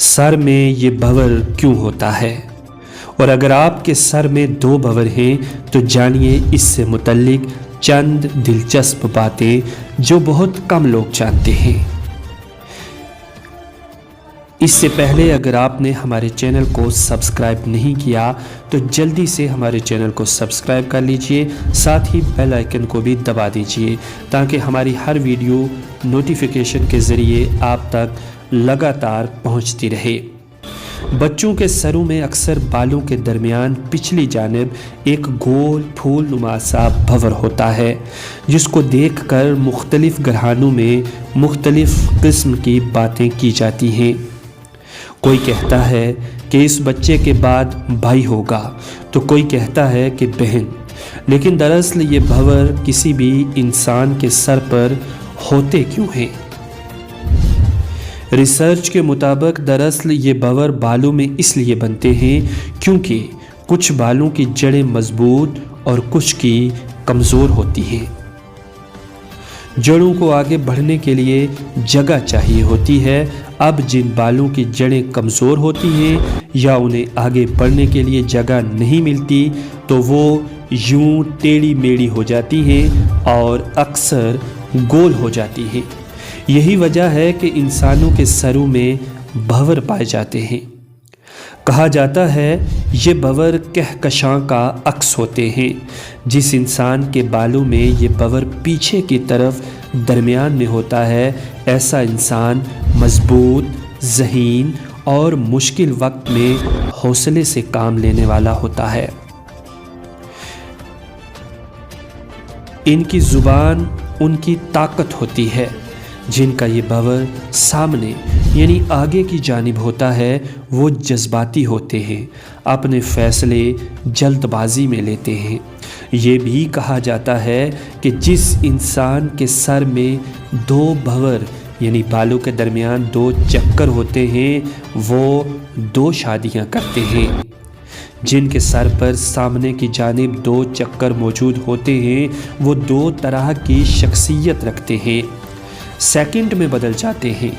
سر میں یہ بھور کیوں ہوتا ہے؟ اور اگر آپ کے سر میں 2 بھور ہیں تو جانیے اس سے متعلق چند دلچسپ باتیں جو بہت کم لوگ جانتے ہیں۔ اس سے پہلے اگر آپ نے ہمارے چینل کو سبسکرائب نہیں کیا تو جلدی سے ہمارے چینل کو سبسکرائب کر لیجئے، ساتھ ہی بیل آئیکن کو بھی دبا دیجئے تاکہ ہماری ہر ویڈیو نوٹیفیکیشن کے ذریعے آپ تک لگاتار پہنچتی رہے۔ بچوں کے سروں میں اکثر بالوں کے درمیان پچھلی جانب ایک گول پھول نما سا بھور ہوتا ہے، جس کو دیکھ کر مختلف گھرانوں میں مختلف قسم کی باتیں کی جاتی ہیں۔ کوئی کہتا ہے کہ اس بچے کے بعد بھائی ہوگا تو کوئی کہتا ہے کہ بہن، لیکن دراصل یہ بھور کسی بھی انسان کے سر پر ہوتے کیوں ہیں؟ ریسرچ کے مطابق دراصل یہ بھور بالوں میں اس لیے بنتے ہیں کیونکہ کچھ بالوں کی جڑیں مضبوط اور کچھ کی کمزور ہوتی ہیں۔ جڑوں کو آگے بڑھنے کے لیے جگہ چاہیے ہوتی ہے۔ اب جن بالوں کی جڑیں کمزور ہوتی ہیں یا انہیں آگے بڑھنے کے لیے جگہ نہیں ملتی تو وہ یوں ٹیڑھی میڑھی ہو جاتی ہیں اور اکثر گول ہو جاتی ہیں۔ یہی وجہ ہے کہ انسانوں کے سروں میں بھور پائے جاتے ہیں۔ کہا جاتا ہے یہ بھور کہکشاں کا عکس ہوتے ہیں۔ جس انسان کے بالوں میں یہ بھور پیچھے کی طرف درمیان میں ہوتا ہے، ایسا انسان مضبوط، ذہین اور مشکل وقت میں حوصلے سے کام لینے والا ہوتا ہے۔ ان کی زبان ان کی طاقت ہوتی ہے۔ جن کا یہ بھور سامنے یعنی آگے کی جانب ہوتا ہے وہ جذباتی ہوتے ہیں، اپنے فیصلے جلد بازی میں لیتے ہیں۔ یہ بھی کہا جاتا ہے کہ جس انسان کے سر میں 2 بھور یعنی بالوں کے درمیان 2 چکر ہوتے ہیں وہ 2 شادیاں کرتے ہیں۔ جن کے سر پر سامنے کی جانب 2 چکر موجود ہوتے ہیں وہ 2 طرح کی شخصیت رکھتے ہیں، سیکنڈ میں بدل جاتے ہیں۔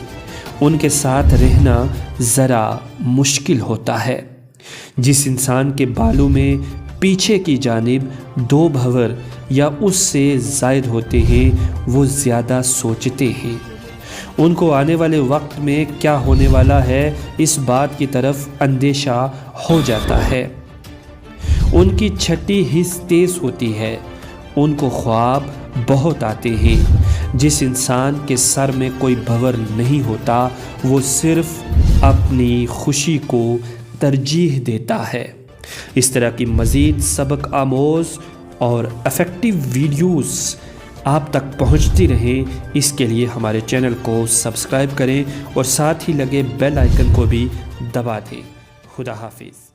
ان کے ساتھ رہنا ذرا مشکل ہوتا ہے۔ جس انسان کے بالوں میں پیچھے کی جانب 2 بھور یا اس سے زائد ہوتے ہیں وہ زیادہ سوچتے ہیں۔ ان کو آنے والے وقت میں کیا ہونے والا ہے اس بات کی طرف اندیشہ ہو جاتا ہے۔ ان کی چھٹی حس تیز ہوتی ہے۔ ان کو خواب بہت آتے ہیں۔ جس انسان کے سر میں کوئی بھور نہیں ہوتا وہ صرف اپنی خوشی کو ترجیح دیتا ہے۔ اس طرح کی مزید سبق آموز اور افیکٹو ویڈیوز آپ تک پہنچتی رہیں، اس کے لیے ہمارے چینل کو سبسکرائب کریں اور ساتھ ہی لگے بیل آئیکن کو بھی دبا دیں۔ خدا حافظ۔